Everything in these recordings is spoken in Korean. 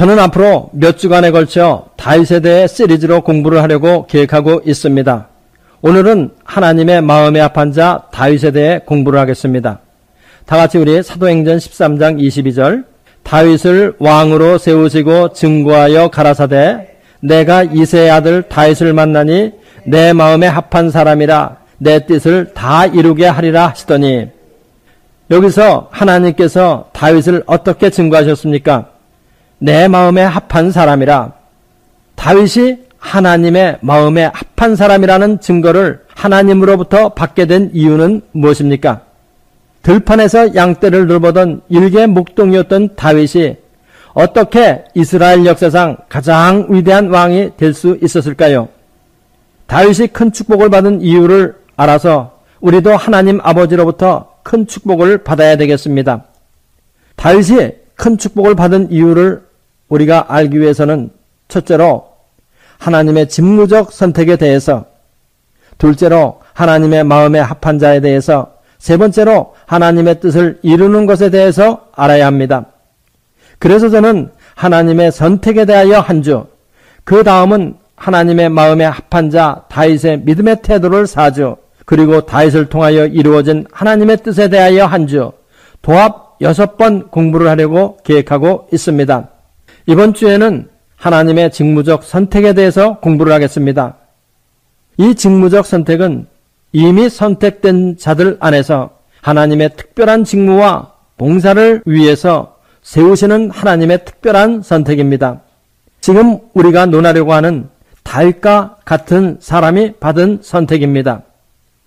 저는 앞으로 몇 주간에 걸쳐 다윗에 대해 시리즈로 공부를 하려고 계획하고 있습니다. 오늘은 하나님의 마음에 합한 자 다윗에 대해 공부를 하겠습니다. 다 같이 우리 사도행전 13장 22절 다윗을 왕으로 세우시고 증거하여 가라사대 내가 이새의 아들 다윗을 만나니 내 마음에 합한 사람이라 내 뜻을 다 이루게 하리라 하시더니, 여기서 하나님께서 다윗을 어떻게 증거하셨습니까? 내 마음에 합한 사람이라. 다윗이 하나님의 마음에 합한 사람이라는 증거를 하나님으로부터 받게 된 이유는 무엇입니까? 들판에서 양떼를 돌보던 일개 목동이었던 다윗이 어떻게 이스라엘 역사상 가장 위대한 왕이 될 수 있었을까요? 다윗이 큰 축복을 받은 이유를 알아서 우리도 하나님 아버지로부터 큰 축복을 받아야 되겠습니다. 다윗이 큰 축복을 받은 이유를 우리가 알기 위해서는 첫째로 하나님의 직무적 선택에 대해서, 둘째로 하나님의 마음에 합한 자에 대해서, 세 번째로 하나님의 뜻을 이루는 것에 대해서 알아야 합니다. 그래서 저는 하나님의 선택에 대하여 한 주, 그 다음은 하나님의 마음에 합한 자 다윗의 믿음의 태도를 4주, 그리고 다윗을 통하여 이루어진 하나님의 뜻에 대하여 한 주, 도합 6번 공부를 하려고 계획하고 있습니다. 이번 주에는 하나님의 직무적 선택에 대해서 공부를 하겠습니다. 이 직무적 선택은 이미 선택된 자들 안에서 하나님의 특별한 직무와 봉사를 위해서 세우시는 하나님의 특별한 선택입니다. 지금 우리가 논하려고 하는 다윗과 같은 사람이 받은 선택입니다.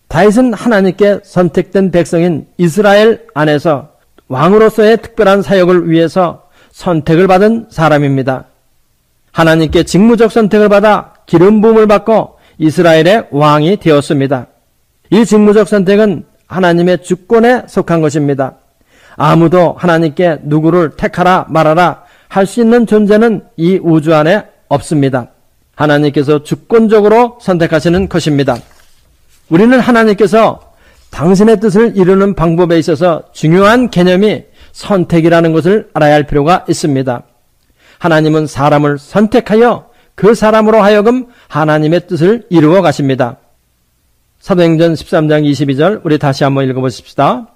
다윗은 하나님께 선택된 백성인 이스라엘 안에서 왕으로서의 특별한 사역을 위해서 선택을 받은 사람입니다. 하나님께 직무적 선택을 받아 기름 부음을 받고 이스라엘의 왕이 되었습니다. 이 직무적 선택은 하나님의 주권에 속한 것입니다. 아무도 하나님께 누구를 택하라 말하라 할 수 있는 존재는 이 우주 안에 없습니다. 하나님께서 주권적으로 선택하시는 것입니다. 우리는 하나님께서 당신의 뜻을 이루는 방법에 있어서 중요한 개념이 선택이라는 것을 알아야 할 필요가 있습니다. 하나님은 사람을 선택하여 그 사람으로 하여금 하나님의 뜻을 이루어 가십니다. 사도행전 13장 22절 우리 다시 한번 읽어보십시다.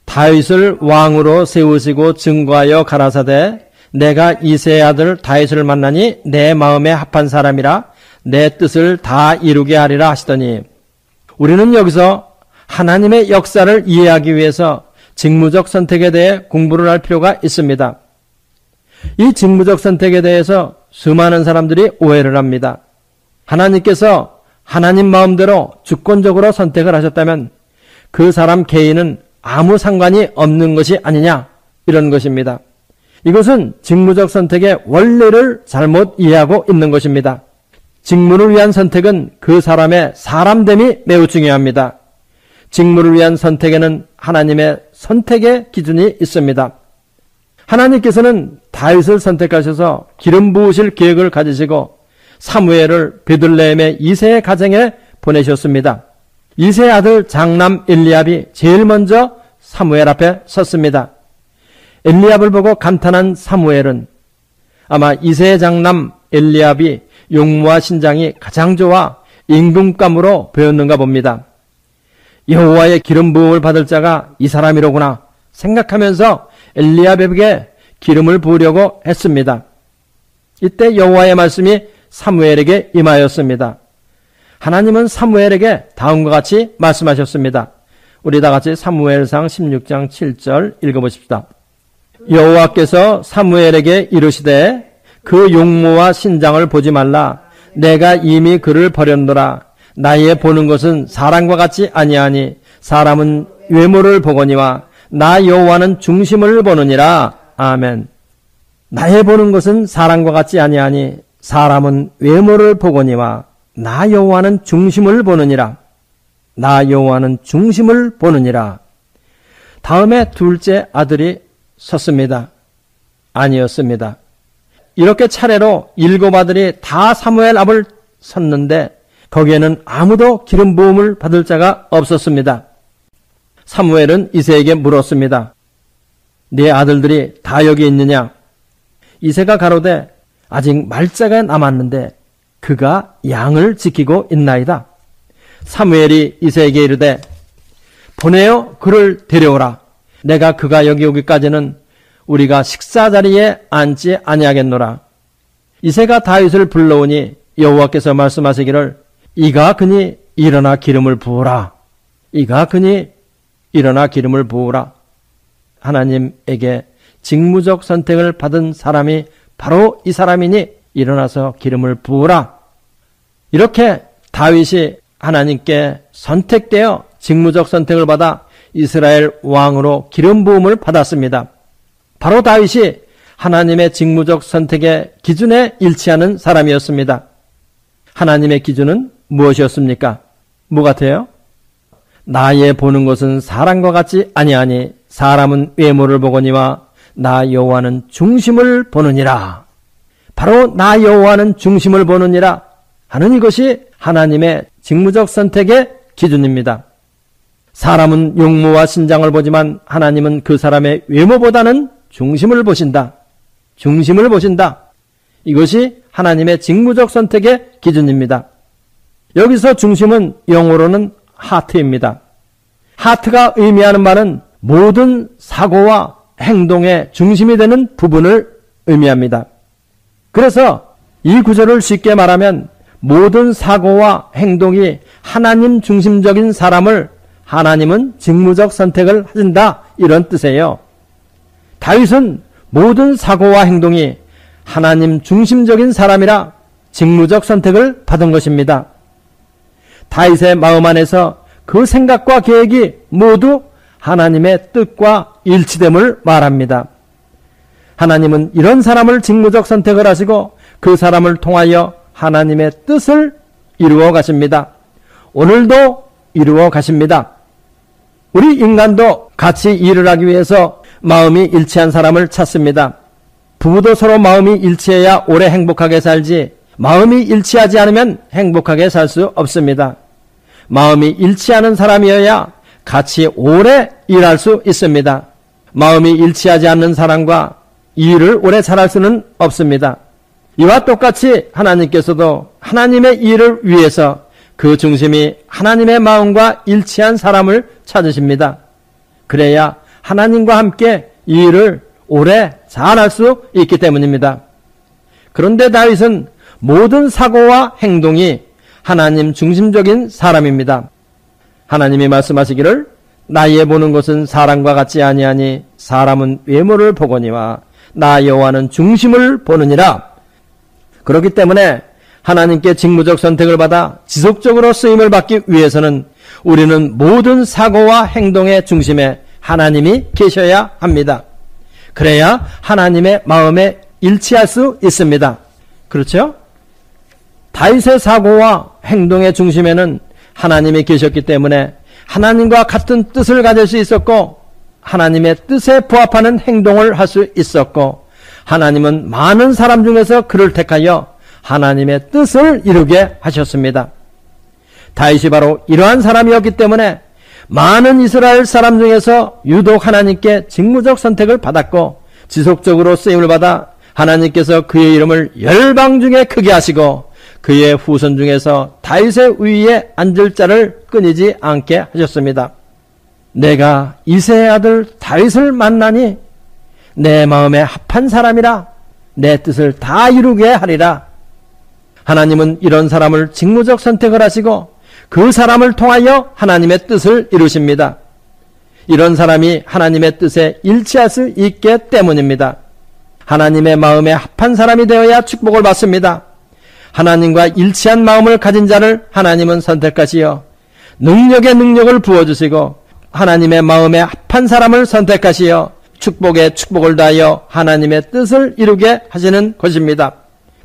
다윗을 왕으로 세우시고 증거하여 가라사대 내가 이새의 아들 다윗을 만나니 내 마음에 합한 사람이라 내 뜻을 다 이루게 하리라 하시더니, 우리는 여기서 하나님의 역사를 이해하기 위해서 직무적 선택에 대해 공부를 할 필요가 있습니다. 이 직무적 선택에 대해서 수많은 사람들이 오해를 합니다. 하나님께서 하나님 마음대로 주권적으로 선택을 하셨다면 그 사람 개인은 아무 상관이 없는 것이 아니냐, 이런 것입니다. 이것은 직무적 선택의 원리를 잘못 이해하고 있는 것입니다. 직무를 위한 선택은 그 사람의 사람됨이 매우 중요합니다. 직무를 위한 선택에는 하나님의 선택의 기준이 있습니다. 하나님께서는 다윗을 선택하셔서 기름 부으실 계획을 가지시고 사무엘을 베들레헴의 이새의 가정에 보내셨습니다. 이새의 아들 장남 엘리압이 제일 먼저 사무엘 앞에 섰습니다. 엘리압을 보고 감탄한 사무엘은 아마 이새의 장남 엘리압이 용모와 신장이 가장 좋아 임금감으로 보였는가 봅니다. 여호와의 기름 부음을 받을 자가 이 사람이로구나 생각하면서 엘리압에게 기름을 부으려고 했습니다. 이때 여호와의 말씀이 사무엘에게 임하였습니다. 하나님은 사무엘에게 다음과 같이 말씀하셨습니다. 우리 다 같이 사무엘상 16장 7절 읽어보십시다. 여호와께서 사무엘에게 이르시되 그 용모와 신장을 보지 말라. 내가 이미 그를 버렸노라. 나의 보는 것은 사람과 같지 아니하니 사람은 외모를 보거니와 나 여호와는 중심을 보느니라. 아멘. 나의 보는 것은 사람과 같지 아니하니 사람은 외모를 보거니와 나 여호와는 중심을 보느니라. 나 여호와는 중심을 보느니라. 다음에 둘째 아들이 섰습니다. 아니었습니다. 이렇게 차례로 7 아들이 다 사무엘 앞을 섰는데 거기에는 아무도 기름 부음을 받을 자가 없었습니다. 사무엘은 이새에게 물었습니다. 네 아들들이 다 여기 있느냐? 이새가 가로되 아직 말자가 남았는데 그가 양을 지키고 있나이다. 사무엘이 이새에게 이르되 보내어 그를 데려오라. 내가 그가 여기 오기까지는 우리가 식사 자리에 앉지 아니하겠노라. 이새가 다윗을 불러오니 여호와께서 말씀하시기를 이가 그니 일어나 기름을 부으라. 이가 그니 일어나 기름을 부으라. 하나님에게 직무적 선택을 받은 사람이 바로 이 사람이니 일어나서 기름을 부으라. 이렇게 다윗이 하나님께 선택되어 직무적 선택을 받아 이스라엘 왕으로 기름 부음을 받았습니다. 바로 다윗이 하나님의 직무적 선택의 기준에 일치하는 사람이었습니다. 하나님의 기준은 무엇이었습니까? 뭐 같아요? 나의 보는 것은 사람과 같지 아니하니 사람은 외모를 보거니와 나 여호와는 중심을 보느니라. 바로 나 여호와는 중심을 보느니라 하는 이것이 하나님의 직무적 선택의 기준입니다. 사람은 용모와 신장을 보지만 하나님은 그 사람의 외모보다는 중심을 보신다. 중심을 보신다. 이것이 하나님의 직무적 선택의 기준입니다. 여기서 중심은 영어로는 하트입니다. 하트가 의미하는 말은 모든 사고와 행동의 중심이 되는 부분을 의미합니다. 그래서 이 구절을 쉽게 말하면 모든 사고와 행동이 하나님 중심적인 사람을 하나님은 직무적 선택을 하신다, 이런 뜻이에요. 다윗은 모든 사고와 행동이 하나님 중심적인 사람이라 직무적 선택을 받은 것입니다. 다윗의 마음 안에서 그 생각과 계획이 모두 하나님의 뜻과 일치됨을 말합니다. 하나님은 이런 사람을 직무적 선택을 하시고 그 사람을 통하여 하나님의 뜻을 이루어 가십니다. 오늘도 이루어 가십니다. 우리 인간도 같이 일을 하기 위해서 마음이 일치한 사람을 찾습니다. 부부도 서로 마음이 일치해야 오래 행복하게 살지 마음이 일치하지 않으면 행복하게 살 수 없습니다. 마음이 일치하는 사람이어야 같이 오래 일할 수 있습니다. 마음이 일치하지 않는 사람과 일을 오래 잘할 수는 없습니다. 이와 똑같이 하나님께서도 하나님의 일을 위해서 그 중심이 하나님의 마음과 일치한 사람을 찾으십니다. 그래야 하나님과 함께 이 일을 오래 잘할 수 있기 때문입니다. 그런데 다윗은 모든 사고와 행동이 하나님 중심적인 사람입니다. 하나님이 말씀하시기를 나의 보는 것은 사람과 같지 아니하니 사람은 외모를 보거니와 나 여호와는 중심을 보느니라. 그렇기 때문에 하나님께 직무적 선택을 받아 지속적으로 쓰임을 받기 위해서는 우리는 모든 사고와 행동의 중심에 하나님이 계셔야 합니다. 그래야 하나님의 마음에 일치할 수 있습니다. 그렇죠? 다윗의 사고와 행동의 중심에는 하나님이 계셨기 때문에 하나님과 같은 뜻을 가질 수 있었고 하나님의 뜻에 부합하는 행동을 할 수 있었고 하나님은 많은 사람 중에서 그를 택하여 하나님의 뜻을 이루게 하셨습니다. 다윗이 바로 이러한 사람이었기 때문에 많은 이스라엘 사람 중에서 유독 하나님께 직무적 선택을 받았고 지속적으로 쓰임을 받아 하나님께서 그의 이름을 열방 중에 크게 하시고 그의 후손 중에서 다윗의 위에 앉을 자를 끊이지 않게 하셨습니다. 내가 이새의 아들 다윗을 만나니 내 마음에 합한 사람이라 내 뜻을 다 이루게 하리라. 하나님은 이런 사람을 직무적 선택을 하시고 그 사람을 통하여 하나님의 뜻을 이루십니다. 이런 사람이 하나님의 뜻에 일치할 수 있기 때문입니다. 하나님의 마음에 합한 사람이 되어야 축복을 받습니다. 하나님과 일치한 마음을 가진 자를 하나님은 선택하시어 능력에 능력을 부어주시고 하나님의 마음에 합한 사람을 선택하시어 축복에 축복을 다하여 하나님의 뜻을 이루게 하시는 것입니다.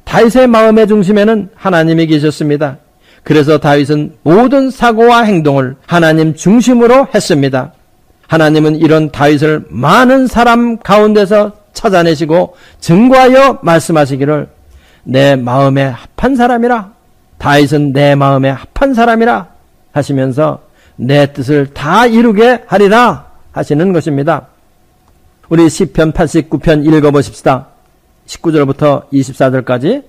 다윗의 마음의 중심에는 하나님이 계셨습니다. 그래서 다윗은 모든 사고와 행동을 하나님 중심으로 했습니다. 하나님은 이런 다윗을 많은 사람 가운데서 찾아내시고 증거하여 말씀하시기를 내 마음에 합한 사람이라, 다윗은 내 마음에 합한 사람이라 하시면서 내 뜻을 다 이루게 하리라 하시는 것입니다. 우리 시편 89편 읽어보십시다. 19절부터 24절까지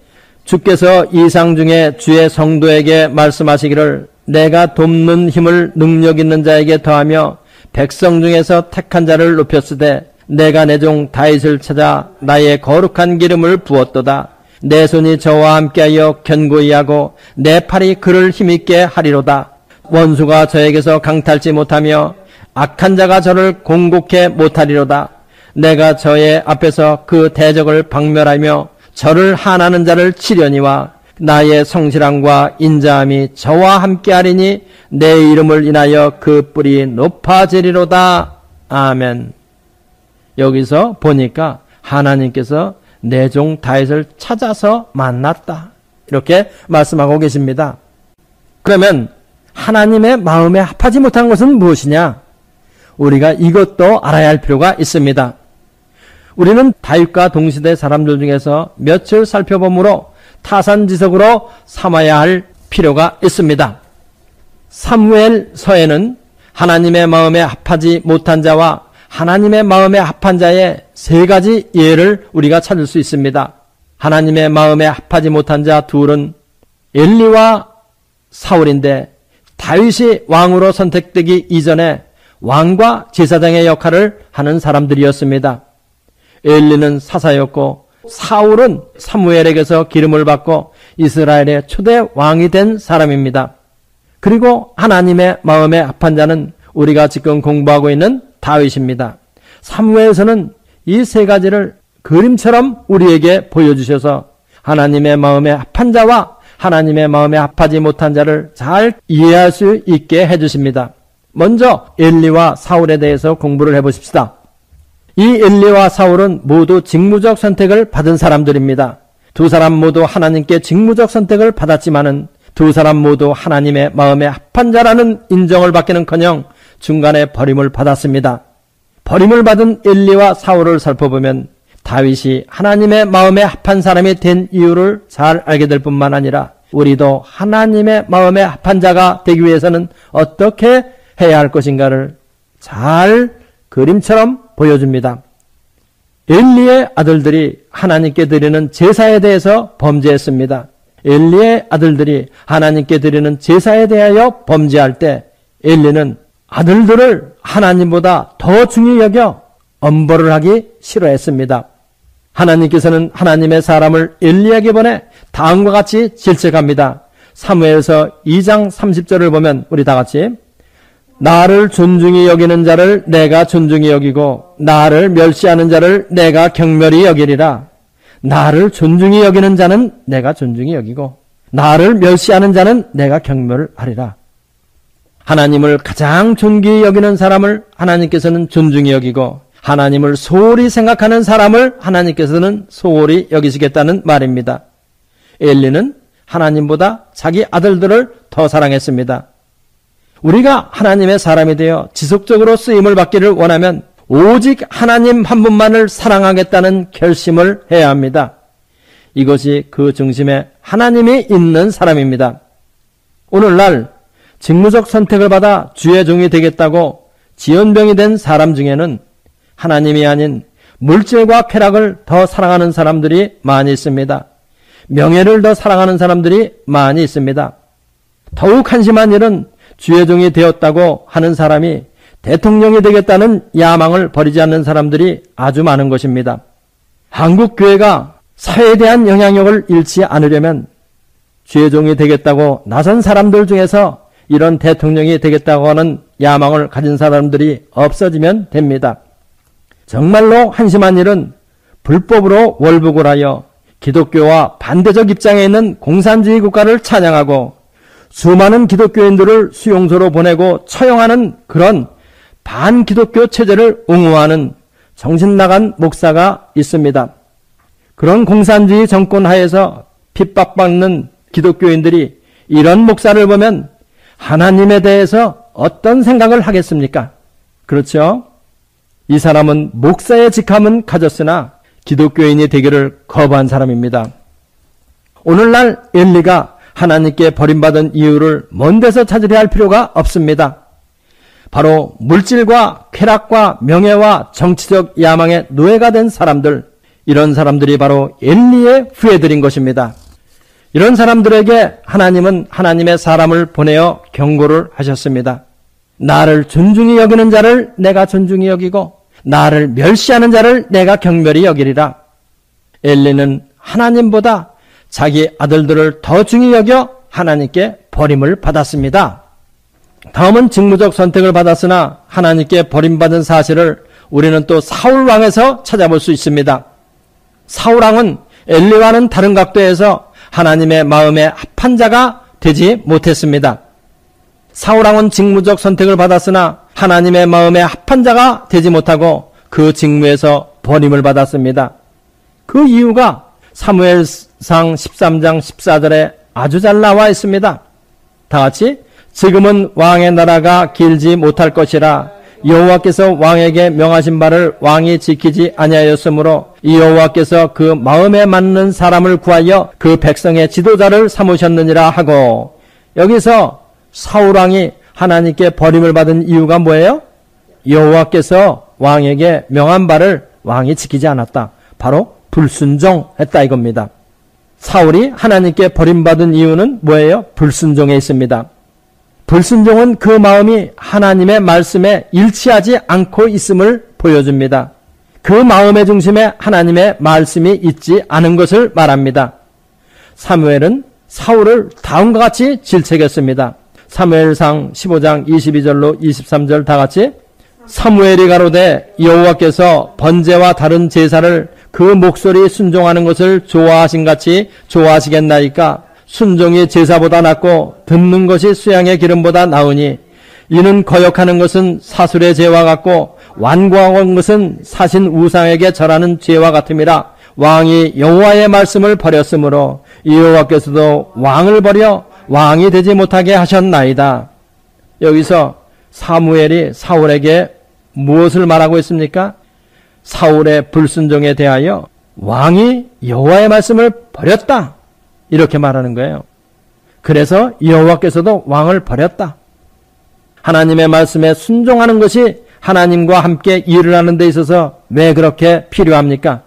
주께서 이상 중에 주의 성도에게 말씀하시기를 내가 돕는 힘을 능력 있는 자에게 더하며 백성 중에서 택한 자를 높였으되 내가 내 종 다윗을 찾아 나의 거룩한 기름을 부었도다. 내 손이 저와 함께하여 견고히 하고 내 팔이 그를 힘있게 하리로다. 원수가 저에게서 강탈지 못하며 악한 자가 저를 공곡해 못하리로다. 내가 저의 앞에서 그 대적을 박멸하며 저를 한하는 자를 치려니와 나의 성실함과 인자함이 저와 함께하리니 내 이름을 인하여 그 뿔이 높아지리로다. 아멘. 여기서 보니까 하나님께서 내 종 다윗을 찾아서 만났다. 이렇게 말씀하고 계십니다. 그러면 하나님의 마음에 합하지 못한 것은 무엇이냐? 우리가 이것도 알아야 할 필요가 있습니다. 우리는 다윗과 동시대 사람들 중에서 몇을 살펴보므로 타산지석으로 삼아야 할 필요가 있습니다. 사무엘서에는 하나님의 마음에 합하지 못한 자와 하나님의 마음에 합한 자의 세 가지 예를 우리가 찾을 수 있습니다. 하나님의 마음에 합하지 못한 자 둘은 엘리와 사울인데 다윗이 왕으로 선택되기 이전에 왕과 제사장의 역할을 하는 사람들이었습니다. 엘리는 사사였고 사울은 사무엘에게서 기름을 받고 이스라엘의 초대 왕이 된 사람입니다. 그리고 하나님의 마음에 합한 자는 우리가 지금 공부하고 있는 다윗입니다. 사무엘서는 이 세 가지를 그림처럼 우리에게 보여주셔서 하나님의 마음에 합한 자와 하나님의 마음에 합하지 못한 자를 잘 이해할 수 있게 해주십니다. 먼저 엘리와 사울에 대해서 공부를 해보십시다. 이 엘리와 사울은 모두 직무적 선택을 받은 사람들입니다. 두 사람 모두 하나님께 직무적 선택을 받았지만은 두 사람 모두 하나님의 마음에 합한 자라는 인정을 받기는커녕 중간에 버림을 받았습니다. 버림을 받은 엘리와 사울을 살펴보면 다윗이 하나님의 마음에 합한 사람이 된 이유를 잘 알게 될 뿐만 아니라 우리도 하나님의 마음에 합한 자가 되기 위해서는 어떻게 해야 할 것인가를 잘 그림처럼 보여줍니다. 엘리의 아들들이 하나님께 드리는 제사에 대해서 범죄했습니다. 엘리의 아들들이 하나님께 드리는 제사에 대하여 범죄할 때 엘리는 아들들을 하나님보다 더 중히 여겨 엄벌을 하기 싫어했습니다. 하나님께서는 하나님의 사람을 엘리에게 보내 다음과 같이 질책합니다. 사무엘서 2장 30절을 보면 우리 다 같이 나를 존중히 여기는 자를 내가 존중히 여기고 나를 멸시하는 자를 내가 경멸히 여기리라. 나를 존중히 여기는 자는 내가 존중히 여기고 나를 멸시하는 자는 내가 경멸하리라. 하나님을 가장 존귀히 여기는 사람을 하나님께서는 존중히 여기고 하나님을 소홀히 생각하는 사람을 하나님께서는 소홀히 여기시겠다는 말입니다. 엘리는 하나님보다 자기 아들들을 더 사랑했습니다. 우리가 하나님의 사람이 되어 지속적으로 쓰임을 받기를 원하면 오직 하나님 한 분만을 사랑하겠다는 결심을 해야 합니다. 이것이 그 중심에 하나님이 있는 사람입니다. 오늘날 직무적 선택을 받아 주의 종이 되겠다고 지연병이 된 사람 중에는 하나님이 아닌 물질과 쾌락을 더 사랑하는 사람들이 많이 있습니다. 명예를 더 사랑하는 사람들이 많이 있습니다. 더욱 한심한 일은 주의 종이 되었다고 하는 사람이 대통령이 되겠다는 야망을 버리지 않는 사람들이 아주 많은 것입니다. 한국 교회가 사회에 대한 영향력을 잃지 않으려면 주의 종이 되겠다고 나선 사람들 중에서 이런 대통령이 되겠다고 하는 야망을 가진 사람들이 없어지면 됩니다. 정말로 한심한 일은 불법으로 월북을 하여 기독교와 반대적 입장에 있는 공산주의 국가를 찬양하고 수많은 기독교인들을 수용소로 보내고 처형하는 그런 반기독교 체제를 옹호하는 정신나간 목사가 있습니다. 그런 공산주의 정권 하에서 핍박받는 기독교인들이 이런 목사를 보면 하나님에 대해서 어떤 생각을 하겠습니까? 그렇죠? 이 사람은 목사의 직함은 가졌으나 기독교인이 되기를 거부한 사람입니다. 오늘날 엘리가 하나님께 버림받은 이유를 먼 데서 찾으려 할 필요가 없습니다. 바로 물질과 쾌락과 명예와 정치적 야망의 노예가 된 사람들, 이런 사람들이 바로 엘리의 후예들인 것입니다. 이런 사람들에게 하나님은 하나님의 사람을 보내어 경고를 하셨습니다. 나를 존중히 여기는 자를 내가 존중히 여기고 나를 멸시하는 자를 내가 경멸히 여기리라. 엘리는 하나님보다 자기 아들들을 더 중히 여겨 하나님께 버림을 받았습니다. 다음은 직무적 선택을 받았으나 하나님께 버림받은 사실을 우리는 또 사울 왕에서 찾아볼 수 있습니다. 사울 왕은 엘리와는 다른 각도에서 하나님의 마음에 합한 자가 되지 못했습니다. 사울 왕은 직무적 선택을 받았으나 하나님의 마음에 합한 자가 되지 못하고 그 직무에서 버림을 받았습니다. 그 이유가 사무엘상 13장 14절에 아주 잘 나와 있습니다. 다 같이 지금은 왕의 나라가 길지 못할 것이라 여호와께서 왕에게 명하신 바를 왕이 지키지 아니하였으므로 이 여호와께서 그 마음에 맞는 사람을 구하여 그 백성의 지도자를 삼으셨느니라 하고, 여기서 사울 왕이 하나님께 버림을 받은 이유가 뭐예요? 여호와께서 왕에게 명한 바를 왕이 지키지 않았다. 바로 불순종했다 이겁니다. 사울이 하나님께 버림받은 이유는 뭐예요? 불순종에 있습니다. 불순종은 그 마음이 하나님의 말씀에 일치하지 않고 있음을 보여줍니다. 그 마음의 중심에 하나님의 말씀이 있지 않은 것을 말합니다. 사무엘은 사울을 다음과 같이 질책했습니다. 사무엘상 15장 22절로 23절 다 같이 사무엘이 가로되 여호와께서 번제와 다른 제사를 그 목소리 순종하는 것을 좋아하신 같이 좋아하시겠나이까? 순종이 제사보다 낫고 듣는 것이 수양의 기름보다 나으니 이는 거역하는 것은 사술의 죄와 같고 완고한 것은 사신 우상에게 절하는 죄와 같음이라. 왕이 여호와의 말씀을 버렸으므로 여호와께서도 왕을 버려 왕이 되지 못하게 하셨나이다. 여기서 사무엘이 사울에게 무엇을 말하고 있습니까? 사울의 불순종에 대하여 왕이 여호와의 말씀을 버렸다 이렇게 말하는 거예요. 그래서 여호와께서도 왕을 버렸다. 하나님의 말씀에 순종하는 것이 하나님과 함께 일을 하는 데 있어서 왜 그렇게 필요합니까?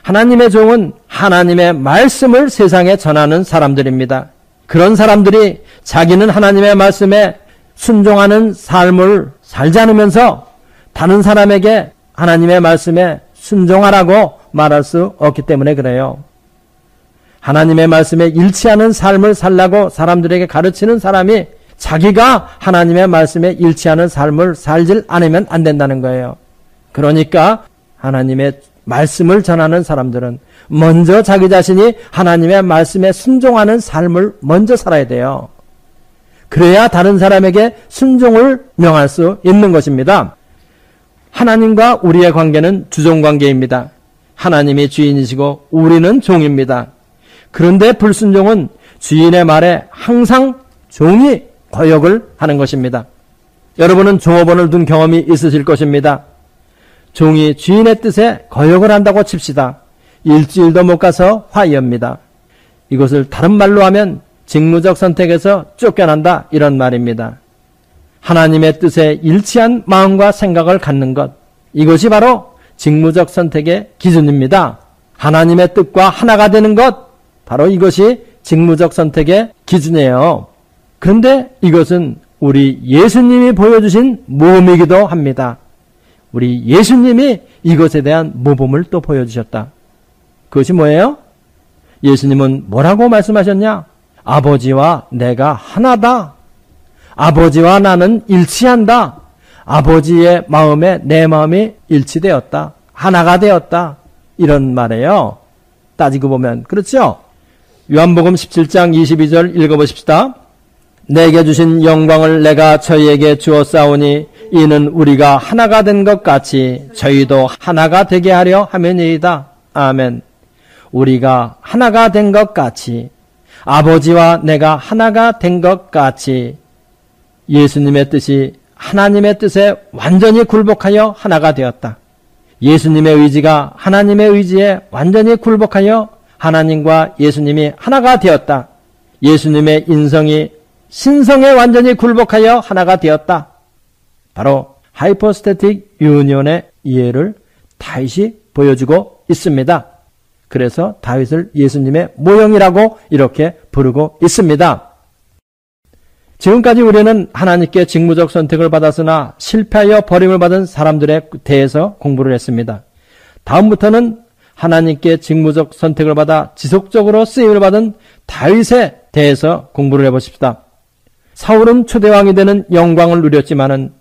하나님의 종은 하나님의 말씀을 세상에 전하는 사람들입니다. 그런 사람들이 자기는 하나님의 말씀에 순종하는 삶을 살지 않으면서 다른 사람에게 하나님의 말씀에 순종하라고 말할 수 없기 때문에 그래요. 하나님의 말씀에 일치하는 삶을 살라고 사람들에게 가르치는 사람이 자기가 하나님의 말씀에 일치하는 삶을 살질 않으면 안 된다는 거예요. 그러니까 하나님의 말씀을 전하는 사람들은 먼저 자기 자신이 하나님의 말씀에 순종하는 삶을 먼저 살아야 돼요. 그래야 다른 사람에게 순종을 명할 수 있는 것입니다. 하나님과 우리의 관계는 주종관계입니다. 하나님이 주인이시고 우리는 종입니다. 그런데 불순종은 주인의 말에 항상 종이 거역을 하는 것입니다. 여러분은 종업원을 둔 경험이 있으실 것입니다. 종이 주인의 뜻에 거역을 한다고 칩시다. 일주일도 못 가서 화이합니다. 이것을 다른 말로 하면 직무적 선택에서 쫓겨난다 이런 말입니다. 하나님의 뜻에 일치한 마음과 생각을 갖는 것, 이것이 바로 직무적 선택의 기준입니다. 하나님의 뜻과 하나가 되는 것, 바로 이것이 직무적 선택의 기준이에요. 그런데 이것은 우리 예수님이 보여주신 모범이기도 합니다. 우리 예수님이 이것에 대한 모범을 또 보여주셨다. 그것이 뭐예요? 예수님은 뭐라고 말씀하셨냐? 아버지와 내가 하나다. 아버지와 나는 일치한다. 아버지의 마음에 내 마음이 일치되었다. 하나가 되었다. 이런 말이에요. 따지고 보면 그렇죠? 요한복음 17장 22절 읽어보십시다. 내게 주신 영광을 내가 저희에게 주었사오니 이는 우리가 하나가 된 것 같이 저희도 하나가 되게 하려 함이니이다. 아멘. 우리가 하나가 된 것 같이, 아버지와 내가 하나가 된 것 같이 예수님의 뜻이 하나님의 뜻에 완전히 굴복하여 하나가 되었다. 예수님의 의지가 하나님의 의지에 완전히 굴복하여 하나님과 예수님이 하나가 되었다. 예수님의 인성이 신성에 완전히 굴복하여 하나가 되었다. 바로 하이포스태틱 유니온의 이해를 다윗이 보여주고 있습니다. 그래서 다윗을 예수님의 모형이라고 이렇게 부르고 있습니다. 지금까지 우리는 하나님께 직무적 선택을 받았으나 실패하여 버림을 받은 사람들에 대해서 공부를 했습니다. 다음부터는 하나님께 직무적 선택을 받아 지속적으로 쓰임을 받은 다윗에 대해서 공부를 해보십시다. 사울은 초대왕이 되는 영광을 누렸지만은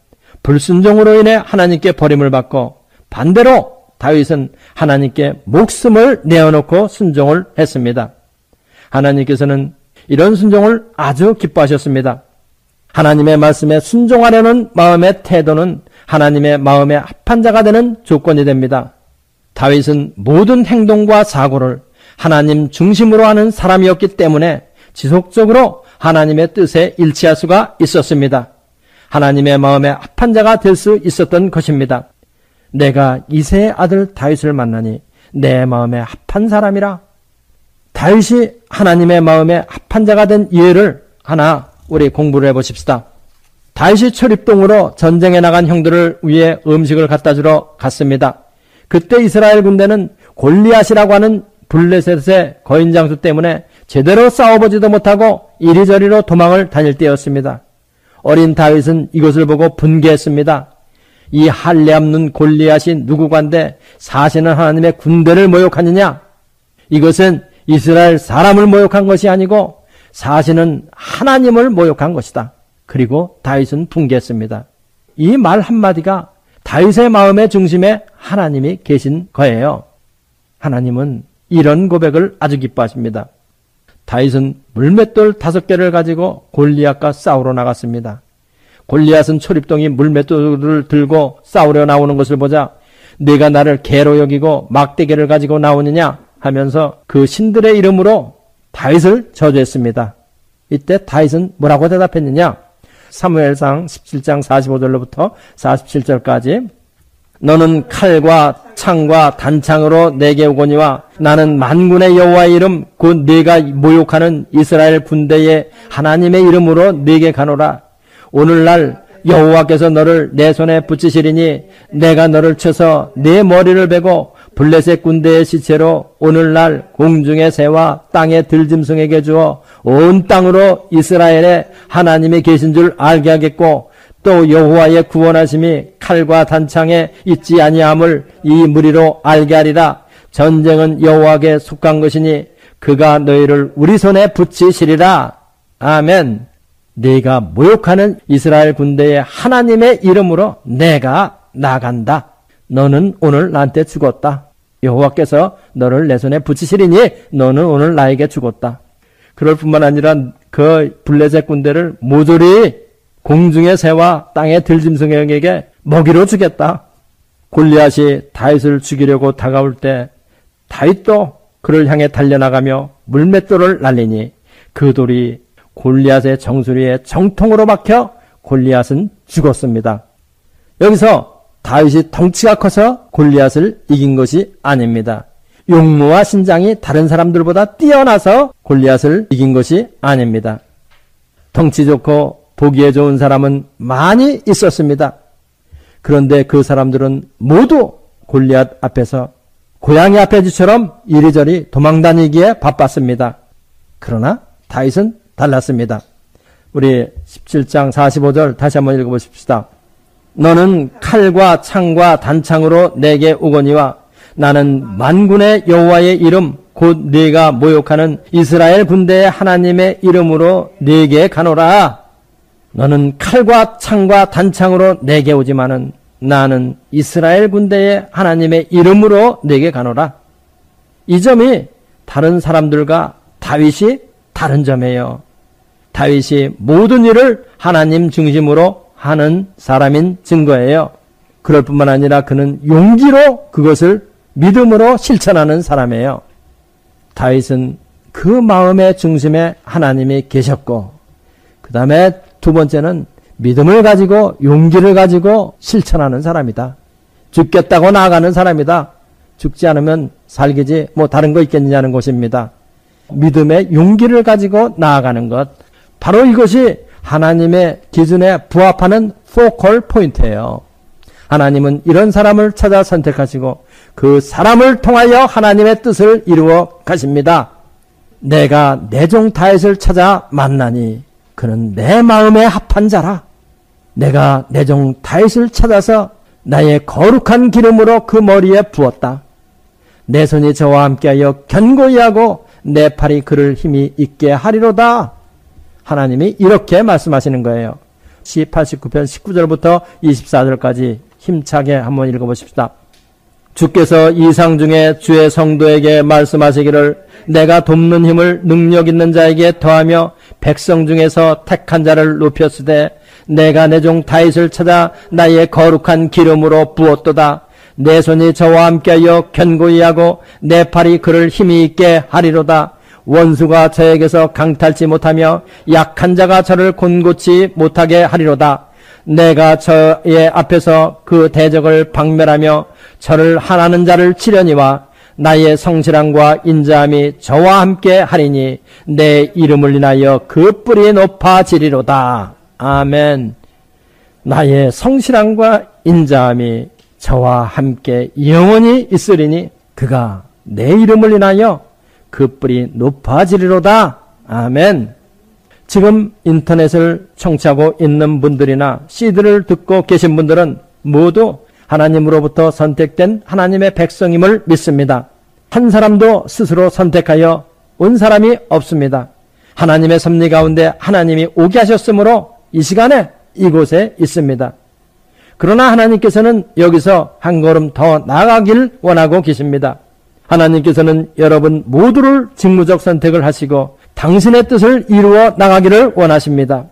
불순종으로 인해 하나님께 버림을 받고 반대로 다윗은 하나님께 목숨을 내어놓고 순종을 했습니다. 하나님께서는 이런 순종을 아주 기뻐하셨습니다. 하나님의 말씀에 순종하려는 마음의 태도는 하나님의 마음에 합한 자가 되는 조건이 됩니다. 다윗은 모든 행동과 사고를 하나님 중심으로 하는 사람이었기 때문에 지속적으로 하나님의 뜻에 일치할 수가 있었습니다. 하나님의 마음에 합한 자가 될 수 있었던 것입니다. 내가 이새의 아들 다윗을 만나니 내 마음에 합한 사람이라. 다윗이 하나님의 마음에 합한 자가 된 예를 하나 우리 공부를 해보십시다. 다윗이 초립동으로 전쟁에 나간 형들을 위해 음식을 갖다 주러 갔습니다. 그때 이스라엘 군대는 골리앗이라고 하는 블레셋의 거인 장수 때문에 제대로 싸워보지도 못하고 이리저리로 도망을 다닐 때였습니다. 어린 다윗은 이것을 보고 분개했습니다. 이 할례 없는 골리앗이 누구간데 사시는 하나님의 군대를 모욕하느냐? 이것은 이스라엘 사람을 모욕한 것이 아니고 사시는 하나님을 모욕한 것이다. 그리고 다윗은 분개했습니다. 이 말 한마디가 다윗의 마음의 중심에 하나님이 계신 거예요. 하나님은 이런 고백을 아주 기뻐하십니다. 다윗은 물맷돌 5개를 가지고 골리앗과 싸우러 나갔습니다. 골리앗은 초립동이 물맷돌을 들고 싸우려 나오는 것을 보자 네가 나를 개로 여기고 막대기를 가지고 나오느냐 하면서 그 신들의 이름으로 다윗을 저주했습니다. 이때 다윗은 뭐라고 대답했느냐? 사무엘상 17장 45절로부터 47절까지 너는 칼과 창과 단창으로 내게 오거니와 나는 만군의 여호와의 이름 곧 네가 모욕하는 이스라엘 군대의 하나님의 이름으로 네게 가노라. 오늘날 여호와께서 너를 내 손에 붙이시리니 내가 너를 쳐서 네 머리를 베고 블레셋 군대의 시체로 오늘날 공중의 새와 땅의 들짐승에게 주어 온 땅으로 이스라엘에 하나님이 계신 줄 알게 하겠고 또 여호와의 구원하심이 칼과 단창에 있지 아니함을 이 무리로 알게 하리라. 전쟁은 여호와께 속한 것이니 그가 너희를 우리 손에 붙이시리라. 아멘. 네가 모욕하는 이스라엘 군대의 하나님의 이름으로 내가 나간다. 너는 오늘 나한테 죽었다. 여호와께서 너를 내 손에 붙이시리니 너는 오늘 나에게 죽었다. 그럴 뿐만 아니라 그 블레셋 군대를 모조리 공중의 새와 땅의 들짐승에게 먹이로 주겠다. 골리앗이 다윗을 죽이려고 다가올 때 다윗도 그를 향해 달려나가며 물맷돌을 날리니 그 돌이 골리앗의 정수리에 정통으로 박혀 골리앗은 죽었습니다. 여기서 다윗이 덩치가 커서 골리앗을 이긴 것이 아닙니다. 용모와 신장이 다른 사람들보다 뛰어나서 골리앗을 이긴 것이 아닙니다. 덩치 좋고 보기에 좋은 사람은 많이 있었습니다. 그런데 그 사람들은 모두 골리앗 앞에서 고양이 앞에 쥐처럼 이리저리 도망다니기에 바빴습니다. 그러나 다윗은 달랐습니다. 우리 17장 45절 다시 한번 읽어보십시다. 너는 칼과 창과 단창으로 내게 오거니와 나는 만군의 여호와의 이름 곧 네가 모욕하는 이스라엘 군대의 하나님의 이름으로 네게 가노라. 너는 칼과 창과 단창으로 내게 오지만은 나는 이스라엘 군대의 하나님의 이름으로 네게 가노라. 이 점이 다른 사람들과 다윗이 다른 점이에요. 다윗이 모든 일을 하나님 중심으로 하는 사람인 증거예요. 그럴 뿐만 아니라 그는 용기로 그것을 믿음으로 실천하는 사람이에요. 다윗은 그 마음의 중심에 하나님이 계셨고 그 다음에 두 번째는 믿음을 가지고 용기를 가지고 실천하는 사람이다. 죽겠다고 나아가는 사람이다. 죽지 않으면 살기지 뭐 다른 거 있겠느냐는 것입니다. 믿음의 용기를 가지고 나아가는 것, 바로 이것이 하나님의 기준에 부합하는 포컬 포인트예요. 하나님은 이런 사람을 찾아 선택하시고 그 사람을 통하여 하나님의 뜻을 이루어 가십니다. 내가 내 종 다윗을 찾아 만나니 그는 내 마음에 합한 자라. 내가 내 종 다윗을 찾아서 나의 거룩한 기름으로 그 머리에 부었다. 내 손이 저와 함께하여 견고히 하고 내 팔이 그를 힘이 있게 하리로다. 하나님이 이렇게 말씀하시는 거예요. 시 89편 19절부터 24절까지 힘차게 한번 읽어보십시다. 주께서 이상 중에 주의 성도에게 말씀하시기를 내가 돕는 힘을 능력 있는 자에게 더하며 백성 중에서 택한 자를 높였으되 내가 내 종 다윗을 찾아 나의 거룩한 기름으로 부었도다. 내 손이 저와 함께하여 견고히 하고 내 팔이 그를 힘이 있게 하리로다. 원수가 저에게서 강탈치 못하며 약한 자가 저를 곤고치 못하게 하리로다. 내가 저의 앞에서 그 대적을 박멸하며 저를 하나는 자를 치려니와 나의 성실함과 인자함이 저와 함께 하리니 내 이름을 인하여 그 뿔이 높아지리로다. 아멘. 나의 성실함과 인자함이 저와 함께 영원히 있으리니 그가 내 이름을 인하여 그 뿔이 높아지리로다. 아멘. 지금 인터넷을 청취하고 있는 분들이나 CD를 듣고 계신 분들은 모두 하나님으로부터 선택된 하나님의 백성임을 믿습니다. 한 사람도 스스로 선택하여 온 사람이 없습니다. 하나님의 섭리 가운데 하나님이 오게 하셨으므로 이 시간에 이곳에 있습니다. 그러나 하나님께서는 여기서 한 걸음 더 나아가길 원하고 계십니다. 하나님께서는 여러분 모두를 직무적 선택을 하시고 당신의 뜻을 이루어 나가기를 원하십니다.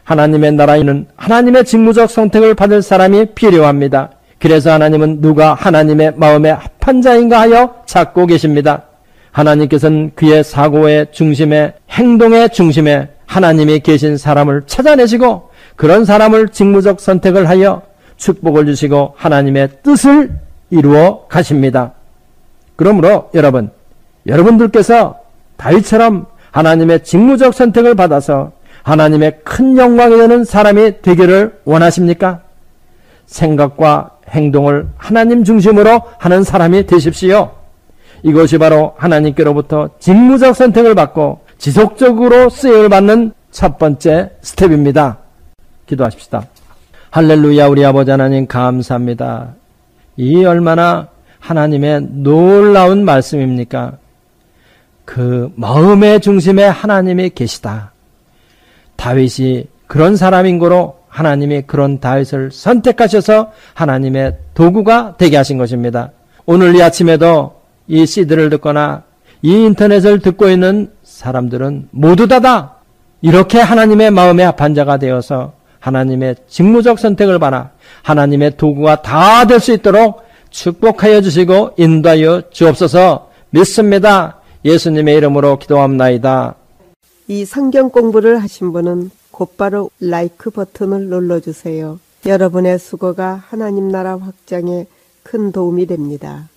하나님의 나라에는 하나님의 직무적 선택을 받을 사람이 필요합니다. 그래서 하나님은 누가 하나님의 마음에 합한 자인가 하여 찾고 계십니다. 하나님께서는 그의 사고의 중심에, 행동의 중심에 하나님이 계신 사람을 찾아내시고 그런 사람을 직무적 선택을 하여 축복을 주시고 하나님의 뜻을 이루어 가십니다. 그러므로 여러분들께서 다윗처럼 하나님의 직무적 선택을 받아서 하나님의 큰 영광이 되는 사람이 되기를 원하십니까? 생각과 행동을 하나님 중심으로 하는 사람이 되십시오. 이것이 바로 하나님께로부터 직무적 선택을 받고 지속적으로 쓰임을 받는 첫 번째 스텝입니다. 기도하십시다. 할렐루야. 우리 아버지 하나님 감사합니다. 이 얼마나 하나님의 놀라운 말씀입니까? 그 마음의 중심에 하나님이 계시다. 다윗이 그런 사람인 거로 하나님이 그런 다윗을 선택하셔서 하나님의 도구가 되게 하신 것입니다. 오늘 이 아침에도 이 CD를 듣거나 이 인터넷을 듣고 있는 사람들은 모두 다다 이렇게 하나님의 마음에 합한 자가 되어서 하나님의 직무적 선택을 받아 하나님의 도구가 다 될 수 있도록 축복하여 주시고 인도하여 주옵소서. 믿습니다. 예수님의 이름으로 기도합나이다. 이 성경 공부를 하신 분은 곧바로 라이크 버튼을 눌러주세요. 여러분의 수고가 하나님 나라 확장에 큰 도움이 됩니다.